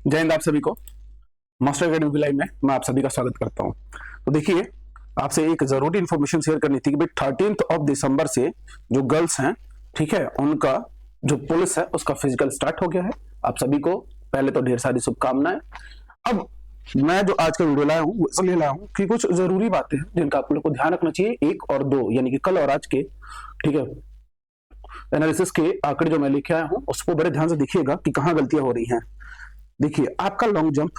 जय हिंद आप सभी को। मास्टर अकेडमी लाइव में मैं आप सभी का स्वागत करता हूं। तो देखिए, आपसे एक जरूरी इंफॉर्मेशन शेयर करनी थी कि भाई 13 दिसंबर से जो गर्ल्स हैं, ठीक है, उनका जो पुलिस है उसका फिजिकल स्टार्ट हो गया है। आप सभी को पहले तो ढेर सारी शुभकामनाएं। अब मैं जो आज का वीडियो लाया हूँ वो इसलिए लाया हूँ कि कुछ जरूरी बातें हैं जिनका आप लोग को ध्यान रखना चाहिए। 1 और 2 यानी कि कल और आज के, ठीक है, एनालिसिस के आंकड़े जो मैं लेके आया हूँ उसको बड़े ध्यान से देखिएगा कि कहाँ गलतियां हो रही हैं। देखिए, आपका लॉन्ग जंप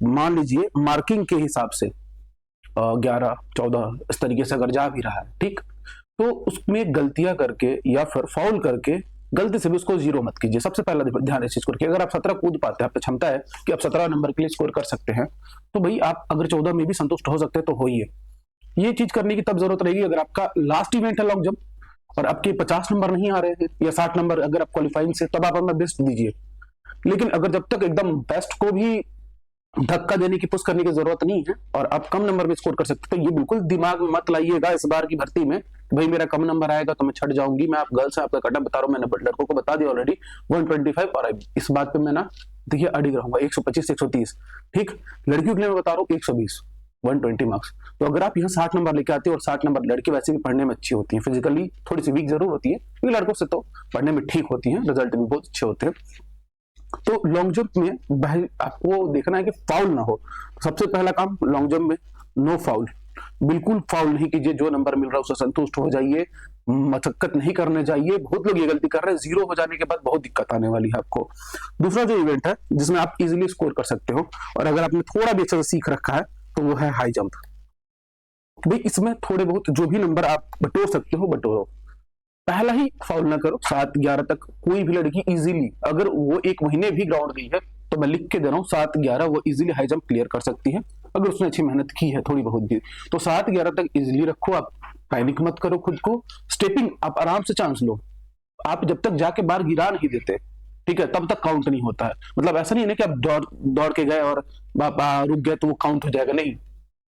मान लीजिए मार्किंग के हिसाब से 11-14 इस तरीके से अगर जा भी रहा है, ठीक, तो उसमें गलतियां करके या फिर फाउल करके गलती से भी उसको जीरो मत कीजिए। सबसे पहला ध्यान इस चीज को रखिए। अगर आप 17 कूद पाते हैं, आप पे क्षमता है कि आप 17 नंबर के लिए स्कोर कर सकते हैं, तो भाई आप अगर 14 में भी संतुष्ट हो सकते हैं तो होइए। ये चीज करने की तब जरूरत रहेगी अगर आपका लास्ट इवेंट है लॉन्ग जंप और आपके 50 नंबर नहीं आ रहे हैं या 60 नंबर अगर आप क्वालिफाइंग से, तब आप अपना बेस्ट दीजिए। लेकिन अगर जब तक एकदम बेस्ट को भी धक्का देने की पुश करने की जरूरत नहीं है और आप कम नंबर में स्कोर कर सकते, तो ये बिल्कुल दिमाग में मत लाइएगा इस बार की भर्ती में भाई मेरा कम नंबर आएगा तो मैं छट जाऊंगी। मैं आप गर्ल्स हैं, आपका कट ऑफ बता रहा हूँ, मैंने लड़कों को बता दिया ऑलरेडी 125। और इस बात पे मैं ना देखिए अडिग रहूंगा 125 130, ठीक। लड़कियों के लिए मैं बता रहा हूँ 120 120 मार्क्स। तो अगर आप यहाँ 60 नंबर लेके आते हो, और 60 नंबर लड़की वैसे भी पढ़ने में अच्छी होती है, फिजिकली थोड़ी सी वीक जरूर होती है लेकिन लड़कों से तो पढ़ने में ठीक होती है, रिजल्ट भी बहुत अच्छे होते हैं। तो लॉन्ग जंप में भाई आपको देखना है कि फाउल ना हो। सबसे पहला काम लॉन्ग जंप में नो फाउल, बिल्कुल फाउल नहीं कीजिए। जो नंबर मिल रहा है उससे संतुष्ट हो जाइए, मशक्कत नहीं करने जाइए। बहुत लोग ये गलती कर रहे हैं, जीरो हो जाने के बाद बहुत दिक्कत आने वाली है आपको। दूसरा जो इवेंट है जिसमें आप इजीली स्कोर कर सकते हो और अगर आपने थोड़ा भी अच्छे से सीख रखा है तो वो है हाई जंप। भाई इसमें थोड़े बहुत जो भी नंबर आप बटोर सकते हो बटोरो, पहला ही फाउल ना करो। 7-11 तक कोई भी लड़की इजीली, अगर वो 1 महीने भी ग्राउंड गई है तो मैं लिख के दे रहा हूँ 7-11 वो इजीली हाई जंप क्लियर कर सकती है अगर उसने अच्छी मेहनत की है थोड़ी बहुत भी। तो 7-11 तक इजीली रखो, आप पैनिक मत करो खुद को। स्टेपिंग आप आराम से चांस लो। आप जब तक जाके बाहर गिरा नहीं देते, ठीक है, तब तक काउंट नहीं होता है। मतलब ऐसा नहीं है कि आप दौड़ दौड़ के गए और रुक गए तो वो काउंट हो जाएगा, नहीं।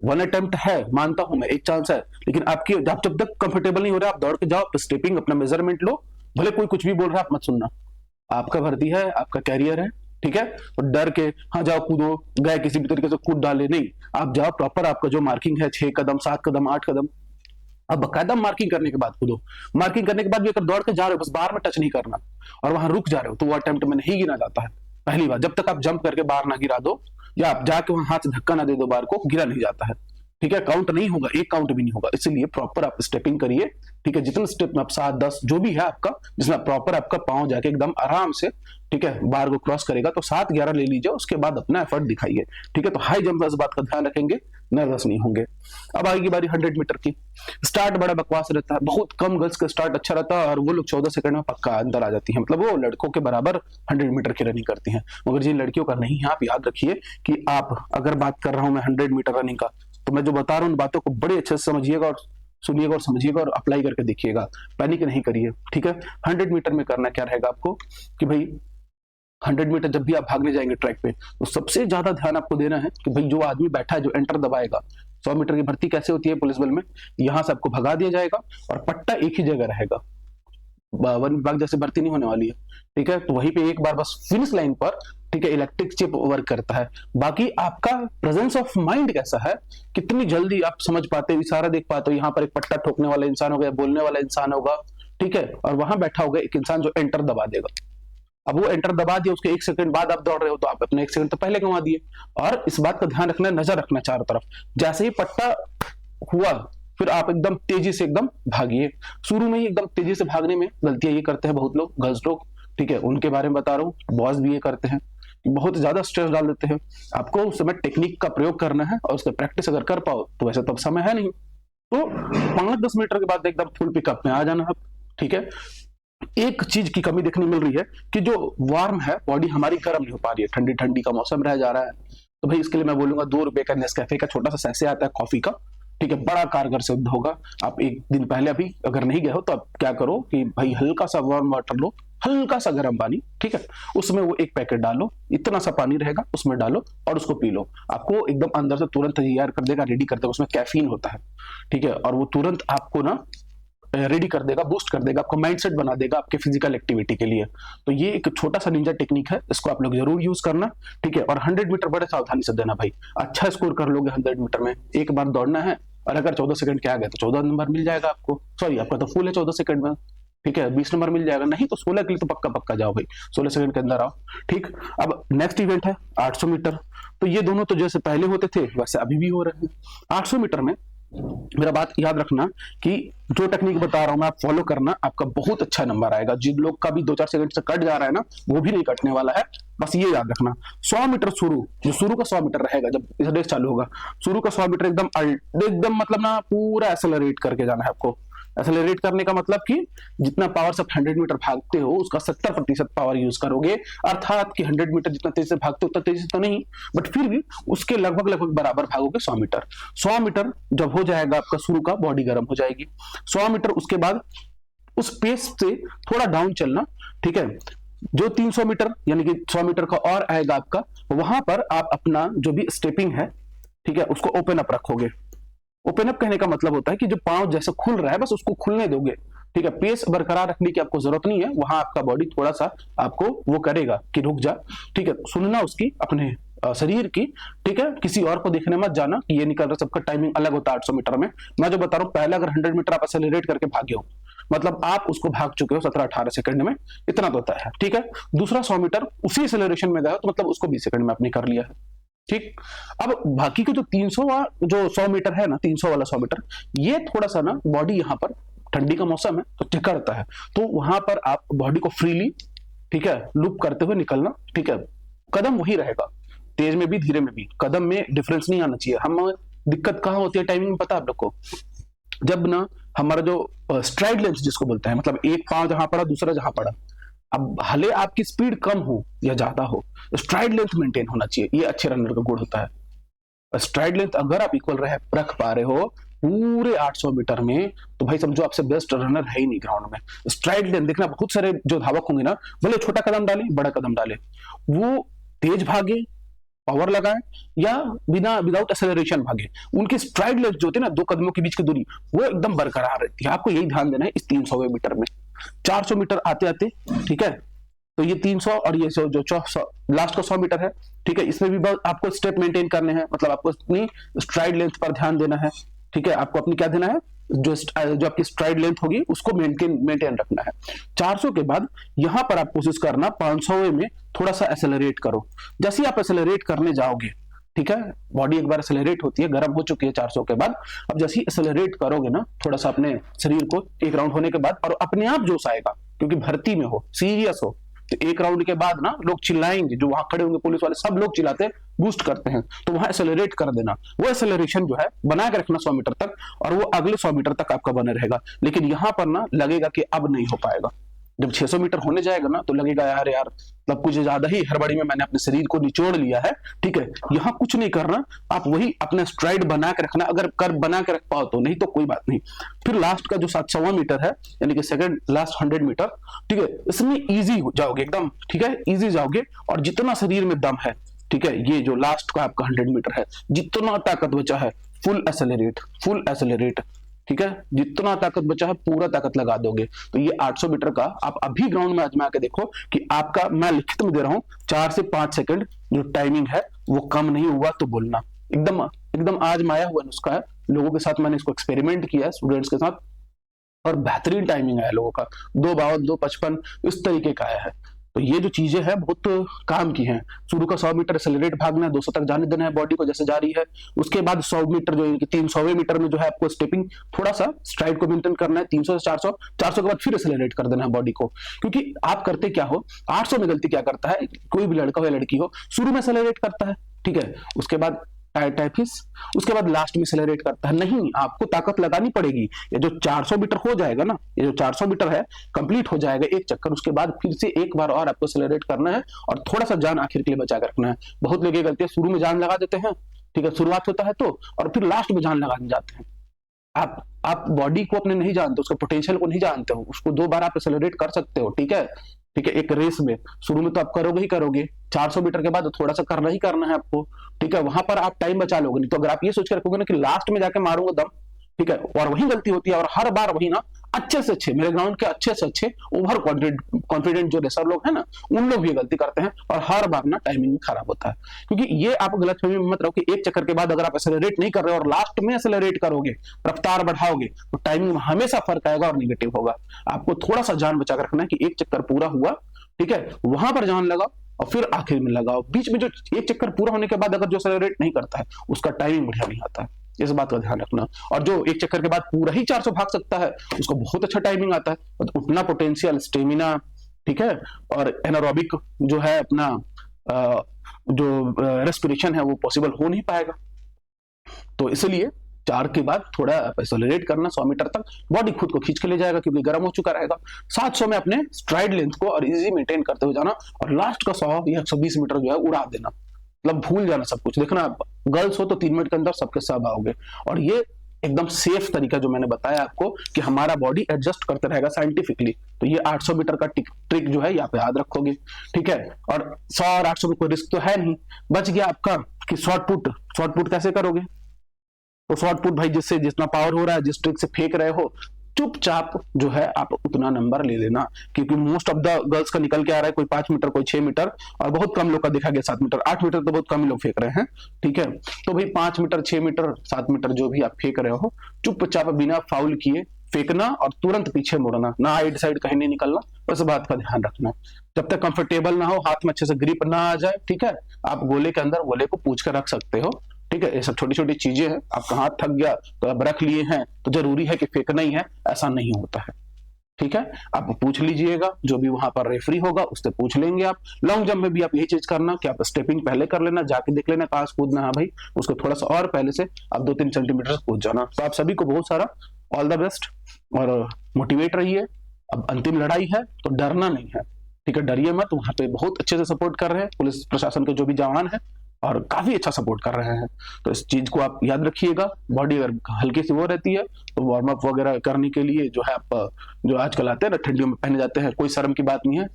1 अटेम्प्ट है, मानता हूं मैं, एक चांस है, लेकिन आपकी आप जब तक कंफर्टेबल नहीं हो रहा आप दौड़ के जाओ, स्टेपिंग अपना मेजरमेंट लो। भले कोई कुछ भी बोल रहा है आप मत सुनना, आपका भर्ती है, आपका कैरियर है, ठीक है। तो डर के हाँ जाओ कूदो, गए किसी भी तरीके से कूद डाले, नहीं। आप जाओ प्रॉपर, आपका जो मार्किंग है 6 कदम 7 कदम 8 कदम, अब बकायदा मार्किंग करने के बाद कूदो। मार्किंग करने के बाद भी अगर दौड़ के जा रहे हो, बस बाहर में टच नहीं करना और वहां रुक जा रहे हो तो वो अटेम्प्ट में नहीं गिना जाता है। पहली बार जब तक आप जंप करके बाहर ना गिरा दो या आप जाके वहां हाथ से धक्का ना दे दो बार को, गिरा नहीं जाता है, ठीक है। काउंट नहीं होगा, एक काउंट भी नहीं होगा। इसलिए प्रॉपर आप स्टेपिंग करिए, ठीक है। जितने स्टेप में आप 7-10 जो भी है आपका, जिसमें प्रॉपर आपका पांव जाके एकदम आराम से, ठीक है, बार को क्रॉस करेगा, तो 7-11 ले लीजिए, उसके बाद अपना एफर्ट दिखाइए, ठीक है। तो हाई जंप इस बात का ध्यान रखेंगे, नर्वस नहीं होंगे। अब आएगी बारी 100 मीटर की। स्टार्ट बड़ा बकवास रहता है, बहुत कम गर्ल्स का स्टार्ट अच्छा रहता है और वो लोग 14 सेकंड में पक्का अंदर आ जाती है, मतलब वो लड़कों के बराबर 100 मीटर की रनिंग करती हैं। मगर जिन लड़कियों का नहीं है, आप याद रखिए कि आप, अगर बात कर रहा हूं मैं 100 मीटर रनिंग का, तो मैं जो बता रहा हूं उन बातों को बड़े अच्छे से समझिएगा और सुनिएगा और समझिएगा और अप्लाई करके देखिएगा, पैनिक नहीं करिए, ठीक है। 100 मीटर में करना क्या रहेगा आपको कि भाई 100 मीटर जब भी आप भागने जाएंगे ट्रैक पे, तो सबसे ज्यादा ध्यान आपको देना है कि भाई जो आदमी बैठा है, जो एंटर दबाएगा। 100 मीटर की भर्ती कैसे होती है पुलिस बल में, यहां से आपको भगा दिया जाएगा और पट्टा एक ही जगह रहेगा, वन विभाग जैसे भर्ती नहीं होने वाली है, ठीक है। तो वहीं पे एक बार बस फिनिश लाइन पर, ठीक है, इलेक्ट्रिक चिप वर्क करता है। बाकी आपका प्रेजेंस ऑफ माइंड कैसा है, कितनी जल्दी आप समझ पाते हो, इशारा देख पाते हो। यहाँ पर एक पट्टा ठोकने वाला इंसान होगा, बोलने वाला इंसान होगा, ठीक है, और वहां बैठा होगा एक इंसान जो एंटर दबा देगा। अब वो एंटर दबा दिया, उसके 1 सेकंड बाद आप दौड़ रहे हो तो आप अपने 1 सेकंड तो पहले गंवा दिए। और इस बात का ध्यान रखना, नजर रखना चारों तरफ। जैसे ही पट्टा हुआ फिर आप एकदम तेजी से एकदम भागिए। शुरू में ही एकदम तेजी से भागने में गलतियां ये करते हैं बहुत लोग, गर्ल्स लोग, ठीक है, उनके बारे में बता रहा हूँ। बॉयज भी ये करते हैं, बहुत ज्यादा स्ट्रेस डाल देते हैं। आपको उस समय टेक्निक का प्रयोग करना है और उसका प्रैक्टिस अगर कर पाओ तो वैसे तो अब समय है नहीं, तो 5-10 मीटर के बाद एकदम फुल पिकअप में आ जाना आप, ठीक है। एक चीज की कमी देखने मिल रही है कि जो वार्म है बॉडी हमारी गर्म नहीं हो पा रही है, ठंडी ठंडी का मौसम रह जा रहा है। तो भाई इसके लिए मैं बोलूंगा 2 रुपए का नेस्कैफे का छोटा सा सैसे आता है कॉफी का, ठीक है, बड़ा कारगर सिद्ध होगा। आप एक दिन पहले अभी अगर नहीं गए हो तो आप क्या करो कि भाई हल्का सा वार्म वाटर लो, हल्का सा गर्म पानी, ठीक है, उसमें वो 1 पैकेट डालो, इतना सा पानी रहेगा उसमें डालो और उसको पी लो। आपको एकदम अंदर से तुरंत तैयार कर देगा, रेडी कर देगा, उसमें कैफीन होता है, ठीक है, और वो तुरंत आपको ना रेडी कर देगा, बूस्ट कर देगा, आपको माइंडसेट बना देगा आपके फिजिकल एक्टिविटी के लिए। तो ये एक छोटा सा निंजा टेक्निक है, इसको आप लोग जरूर यूज करना, ठीक है। और 100 मीटर बड़े सावधानी से देना भाई, अच्छा स्कोर कर लोगे 100 मीटर में, एक बार दौड़ना है और अगर 14 सेकंड के आ गए तो 14 नंबर मिल जाएगा आपको, सॉरी आपका तो फुल है 14 सेकंड में, ठीक है, 20 नंबर मिल जाएगा, नहीं तो 16 के लिए तो पक्का पक्का जाओ भाई, 16 सेकंड के अंदर आओ, ठीक। अब नेक्स्ट इवेंट है 800 मीटर। तो ये दोनों तो जैसे पहले होते थे वैसे अभी भी हो रहे हैं। 800 मीटर में मेरा बात याद रखना कि जो टेक्निक बता रहा हूं मैं, आप फॉलो करना, आपका बहुत अच्छा नंबर आएगा। जिन लोग का भी 2-4 सेकंड से कट जा रहा है ना, वो भी नहीं कटने वाला है, बस ये याद रखना। 100 मीटर शुरू, जो शुरू का 100 मीटर रहेगा जब इस रेस चालू होगा, शुरू का 100 मीटर एकदम मतलब ना पूरा एक्सेलरेट करके जाना है आपको। एक्सेलरेट करने का मतलब कि जितना पावर से 100 मीटर भागते हो उसका 70% पावर यूज करोगे, अर्थात कि 100 मीटर जितना तेजी से भागते हो उतना तेजी से तो नहीं, बट फिर भी उसके लगभग बराबर भागोगे 100 मीटर। 100 मीटर जब हो जाएगा आपका शुरू का, बॉडी गर्म हो जाएगी। 100 मीटर उसके बाद उस पेस से थोड़ा डाउन चलना, ठीक है। जो 300 मीटर यानी कि 100 मीटर का और आएगा आपका, वहां पर आप अपना जो भी स्टेपिंग है, ठीक है, उसको ओपन अप रखोगे। ओपन अप कहने का मतलब होता है कि जो पांव जैसे खुल रहा है बस उसको खुलने दोगे, ठीक है। पेस बरकरार रखने की आपको जरूरत नहीं है, वहां आपका बॉडी थोड़ा सा आपको वो करेगा कि रुक जा, ठीक है। सुनना उसकी अपने शरीर की, ठीक है, किसी और को देखने मत जाना कि ये निकल रहा, सबका टाइमिंग अलग होता है 800 मीटर में। मैं जो बता रहा हूँ, पहले अगर 100 मीटर आप एक्सेलरेट करके भागे हो, मतलब आप उसको भाग चुके हो 17-18 सेकंड में, इतना तो होता है, ठीक है। दूसरा 100 मीटर उसी एक्सेलरेशन में गए तो मतलब उसको 20 सेकंड में आपने कर लिया है, ठीक। अब बाकी के जो 300 जो 100 मीटर है ना, 300 वाला 100 मीटर, ये थोड़ा सा ना बॉडी यहाँ पर, ठंडी का मौसम है तो टिकड़ता है, तो वहां पर आप बॉडी को फ्रीली, ठीक है, लूप करते हुए निकलना, ठीक है। कदम वही रहेगा, तेज में भी धीरे में भी कदम में डिफरेंस नहीं आना चाहिए। हम दिक्कत कहाँ होती है टाइमिंग में, पता है आप लोग को, जब ना हमारा जो स्ट्राइड लेंथ जिसको बोलते हैं, मतलब एक पांव जहां पड़ा दूसरा जहां पड़ा, अब भले आपकी स्पीड कम हो या ज्यादा हो, स्ट्राइड लेंथ मेंटेन होना चाहिए, ये अच्छे रनर का गुण होता है। स्ट्राइड लेंथ अगर आप इक्वल रख पा रहे हो पूरे 800 मीटर में, तो भाई समझो आपसे बेस्ट रनर है ही नहीं ग्राउंड में। स्ट्राइड लेंथ देखना, बहुत सारे जो धावक होंगे ना, भले छोटा कदम डाले बड़ा कदम डाले, वो तेज भागे, पावर लगाए, या विदाउट एक्सेलरेशन भागे, उनकी स्ट्राइड लेंथ जो होती है ना, 2 कदमों के बीच की दूरी, वो एकदम बरकरार रहती है। आपको यही ध्यान देना है इस 300 मीटर में। 400 मीटर आते आते, ठीक है, तो ये 300 और ये जो लास्ट का 100 मीटर है, ठीक है, इसमें भी आपको स्टेप मेंटेन करने हैं, मतलब आपको अपनी स्ट्राइड लेंथ पर ध्यान देना है, ठीक है। आपको अपनी क्या देना है, जो आपकी स्ट्राइड लेंथ होगी उसको मेंटेन रखना है। 400 के बाद यहां पर आप कोशिश करना 500 में थोड़ा सा एक्सेलरेट करो। जैसे ही आप एक्सेलरेट करने जाओगे, ठीक है, बॉडी एक बार एक्सेलरेट होती है, गर्म हो चुकी है 400 के बाद, अब जैसे ही एक्सेलरेट करोगे ना थोड़ा सा अपने शरीर को, एक राउंड होने के बाद, और अपने आप जोश आएगा, क्योंकि भर्ती में हो, सीरियस हो, तो एक राउंड के बाद ना लोग चिल्लाएंगे, जो वहां खड़े होंगे पुलिस वाले, सब लोग चिल्लाते हैं, बूस्ट करते हैं, तो वहां एक्सेलरेट कर देना। वो एक्सेलरेशन जो है बना के रखना 100 मीटर तक, और वो अगले 100 मीटर तक आपका बने रहेगा। लेकिन यहां पर ना लगेगा कि अब नहीं हो पाएगा, जब 600 मीटर होने जाएगा ना तो लगेगा यार मतलब कुछ ज्यादा ही हड़बड़ी में मैंने अपने शरीर को निचोड़ लिया है, ठीक है। यहाँ कुछ नहीं करना, आप वही अपना स्ट्राइड बना के रखना, अगर बना के रख पाओ तो, नहीं तो कोई बात नहीं। फिर लास्ट का जो 700 मीटर है, यानी कि सेकंड लास्ट 100 मीटर, ठीक है, इसमें इजी जाओगे एकदम, ठीक है, इजी जाओगे, और जितना शरीर में दम है, ठीक है, ये जो लास्ट का आपका 100 मीटर है, जितना ताकत बचा है फुल एक्सेलरेट, ठीक है, जितना ताकत बचा है पूरा ताकत लगा दोगे। तो ये 800 मीटर का आप अभी ग्राउंड में आजमा के देखो कि आपका, मैं लिखित में दे रहा हूं, 4 से 5 सेकंड जो टाइमिंग है वो कम नहीं हुआ तो बोलना। एकदम आजमाया हुआ नुस्खा है, लोगों के साथ मैंने इसको एक्सपेरिमेंट किया है, स्टूडेंट्स के साथ, और बेहतरीन टाइमिंग आया लोगों का, 2:52, 2:55 इस तरीके का आया है। तो ये जो चीजें हैं बहुत काम की हैं। शुरू का 100 मीटर एक्सेलरेट भागना है, 200 तक जाने देना है बॉडी को जैसे जा रही है। उसके बाद 100 मीटर जो 300वें मीटर में जो है आपको स्टेपिंग, थोड़ा सा स्ट्राइड को मेंटेन करना है, 300 से 400, 400 के बाद फिर एक्सेलरेट कर देना है बॉडी को। क्योंकि आप करते क्या हो, 800 में गलती क्या करता है, कोई भी लड़का हो या लड़की हो, शुरू में एक्सेलरेट करता है, ठीक है, उसके बाद टाइफिस, उसके बाद लास्ट में एक्सेलरेट करता है। नहीं, आपको ताकत लगानी पड़ेगी। ये जो 400 मीटर हो जाएगा ना, ये जो 400 मीटर है कंप्लीट हो जाएगा एक चक्कर, उसके बाद फिर से एक बार और आपको एक्सेलरेट करना है, और थोड़ा सा जान आखिर के लिए बचा कर रखना है। बहुत लोग ये गलती है, शुरू में जान लगा देते हैं, ठीक है, शुरुआत होता है तो, और फिर लास्ट में जान लगाने जाते हैं। आप बॉडी को अपने नहीं जानते, उसका पोटेंशियल को नहीं जानते हो, उसको 2 बार आप एक्सेलरेट कर सकते हो, ठीक है, एक रेस में शुरू में तो आप करोगे ही करोगे, 400 मीटर के बाद थोड़ा सा करना ही करना है आपको, ठीक है, वहां पर आप टाइम बचा लोगे। नहीं तो अगर आप ये सोच कर रखोगे ना कि लास्ट में जाके मारूंगा दम, ठीक है, और वही गलती होती है, और हर बार वही ना अच्छे से अच्छे, मेरे ग्राउंड के अच्छे से अच्छे ओवर कॉन्फिडेंट जो रेसर लोग हैं ना, उन लोग भी गलती करते हैं और हर बार ना टाइमिंग खराब होता है। क्योंकि ये आप गलतफहमी में मत रहो कि एक चक्कर के बाद अगर आप एक्सेलरेट नहीं कर रहे और लास्ट में एक्सेलरेट करोगे, रफ्तार बढ़ाओगे, तो टाइमिंग में हमेशा फर्क आएगा और निगेटिव होगा। आपको थोड़ा सा जान बचा कर रखना है कि एक चक्कर पूरा हुआ, ठीक है, वहां पर जान लगाओ और फिर आखिर में लगाओ। बीच में जो एक चक्कर पूरा होने के बाद अगर जो एक्सेलरेट नहीं करता है उसका टाइमिंग बढ़िया नहीं आता है, इस बात का ध्यान रखना। और जो एक चक्कर के बाद पूरा ही 400 भाग सकता है उसको बहुत अच्छा टाइमिंग आता है, तो उतना पोटेंशियल, स्टेमिना, ठीक है, और एनारोबिक जो है अपना जो रेस्पिरेशन है वो पॉसिबल हो नहीं पाएगा। तो इसलिए 4 के बाद थोड़ा एक्सेलरेट करना, 100 मीटर तक बॉडी खुद को खींच के ले जाएगा क्योंकि गर्म हो चुका रहेगा। 700 में अपने स्ट्राइड लेंथ को और इजी मेंटेन करते हुए जाना और लास्ट का 100 या 120 मीटर जो है उड़ा देना, मतलब भूल जाना सब कुछ। देखना गर्ल्स हो तो 3 मिनट के अंदर सबके सब आओगे। और ये एकदम सेफ तरीका जो मैंने बताया आपको कि हमारा बॉडी एडजस्ट करते रहेगा साइंटिफिकली, तो ये 800 मीटर का ट्रिक जो है यहाँ पे याद रखोगे, ठीक है। और 100 और 800 में कोई रिस्क तो है नहीं, बच गया आपका कि शॉर्ट पुट कैसे करोगे। तो शॉर्ट पुट भाई जिससे जितना पावर हो रहा है, जिस ट्रिक से फेंक रहे हो, चुपचाप जो है आप उतना नंबर ले लेना। क्योंकि मोस्ट ऑफ द गर्ल्स का निकल के आ रहा है, कोई 5 मीटर, कोई 6 मीटर, और बहुत कम लोग का देखा गया 7 मीटर, 8 मीटर तो बहुत कम ही लोग फेंक रहे हैं, ठीक है। तो भाई 5 मीटर, 6 मीटर, 7 मीटर जो भी आप फेंक रहे हो, चुपचाप बिना फाउल किए फेंकना और तुरंत पीछे मुड़ना, ना साइड साइड कहीं नहीं निकलना, बस बात का ध्यान रखना। जब तक कंफर्टेबल ना हो, हाथ में अच्छे से ग्रिप ना आ जाए, ठीक है, आप गोले के अंदर गोले को पूछ कर रख सकते हो, ठीक है। ये सब छोटी छोटी चीजें हैं। आपका हाथ थक गया तो आप रख लिए हैं तो जरूरी है कि फेंकना ही है, ऐसा नहीं होता है, ठीक है। आप पूछ लीजिएगा, जो भी वहां पर रेफरी होगा उससे पूछ लेंगे आप। लॉन्ग जंप में भी आप यही चीज करना कि आप स्टेपिंग पहले कर लेना, जाके देख लेना कहां से कूदना है भाई, उसको थोड़ा सा और पहले से आप 2-3 सेंटीमीटर कूद जाना। तो आप सभी को बहुत सारा ऑल द बेस्ट और मोटिवेट रहिए। अब अंतिम लड़ाई है तो डरना नहीं है, ठीक है, डरिए मत। वहां पे बहुत अच्छे से सपोर्ट कर रहे हैं पुलिस प्रशासन के जो भी जवान है और काफी अच्छा सपोर्ट कर रहे हैं, तो इस चीज को आप याद रखिएगा। बॉडी अगर हल्की सी वो रहती है तो वार्म अप वगैरह करने के लिए जो है आप जो आजकल आते हैं ना ठंडियों में पहने जाते हैं, कोई शर्म की बात नहीं है।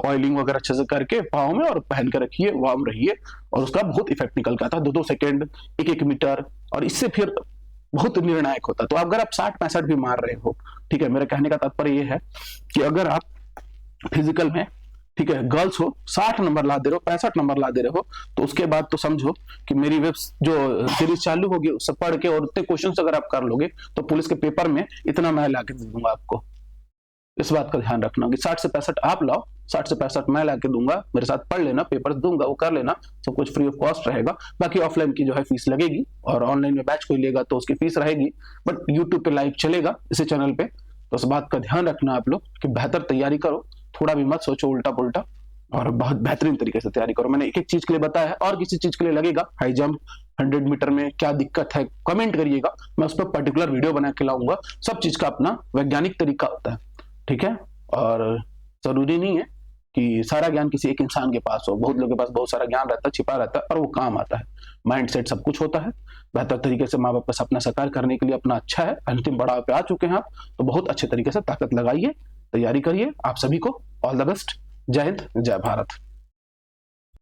ऑयलिंग वगैरह अच्छे से करके पाँव में और पहन के रखिए, वार्म रहिए, और उसका बहुत इफेक्ट निकल के आता है, 2-2 सेकेंड, 1-1 मीटर, और इससे फिर बहुत निर्णायक होता है। तो अगर आप 60-65 भी मार रहे हो, ठीक है, मेरे कहने का तात्पर्य ये है कि अगर आप फिजिकल में, ठीक है, गर्ल्स हो 60 नंबर ला दे रहे हो, 65 नंबर ला दे रहे हो, तो उसके बाद तो समझो कि मेरी वेब जो सीरीज चालू होगी उससे पढ़ के और उतने क्वेश्चन अगर आप कर लोगे तो पुलिस के पेपर में इतना मैं ला के दे दूंगा आपको। इस बात का ध्यान रखना कि 60 से 65 आप लाओ, 60 से 65 मैं ला के दूंगा, मेरे साथ पढ़ लेना, पेपर दूंगा, वो कर लेना, सब कुछ फ्री ऑफ कॉस्ट रहेगा। बाकी ऑफलाइन की जो है फीस लगेगी और ऑनलाइन में बैच कोई लेगा तो उसकी फीस रहेगी, बट यूट्यूब पे लाइव चलेगा इसी चैनल पे। तो इस बात का ध्यान रखना आप लोग कि बेहतर तैयारी करो, थोड़ा भी मत सोचो उल्टा पुल्टा, और बहुत बेहतरीन तरीके से तैयारी करो। मैंने एक एक चीज के लिए बताया है, और किसी चीज के लिए लगेगा हाई जंप 100 मीटर में क्या दिक्कत है कमेंट करिएगा, मैं उस पर पर्टिकुलर वीडियो बना के लाऊंगा। सब चीज का अपना वैज्ञानिक तरीका होता है, ठीक है, और जरूरी नहीं है कि सारा ज्ञान किसी एक इंसान के पास हो, बहुत लोगों के पास बहुत सारा ज्ञान रहता है, छिपा रहता है, और वो काम आता है। माइंड सेट सब कुछ होता है। बेहतर तरीके से माँ बाप का सपना साकार करने के लिए अपना अच्छा है, अंतिम पड़ाव पे आ चुके हैं आप, तो बहुत अच्छे तरीके से ताकत लगाइए, तैयारी करिए। आप सभी को ऑल द बेस्ट। जय हिंद, जय भारत।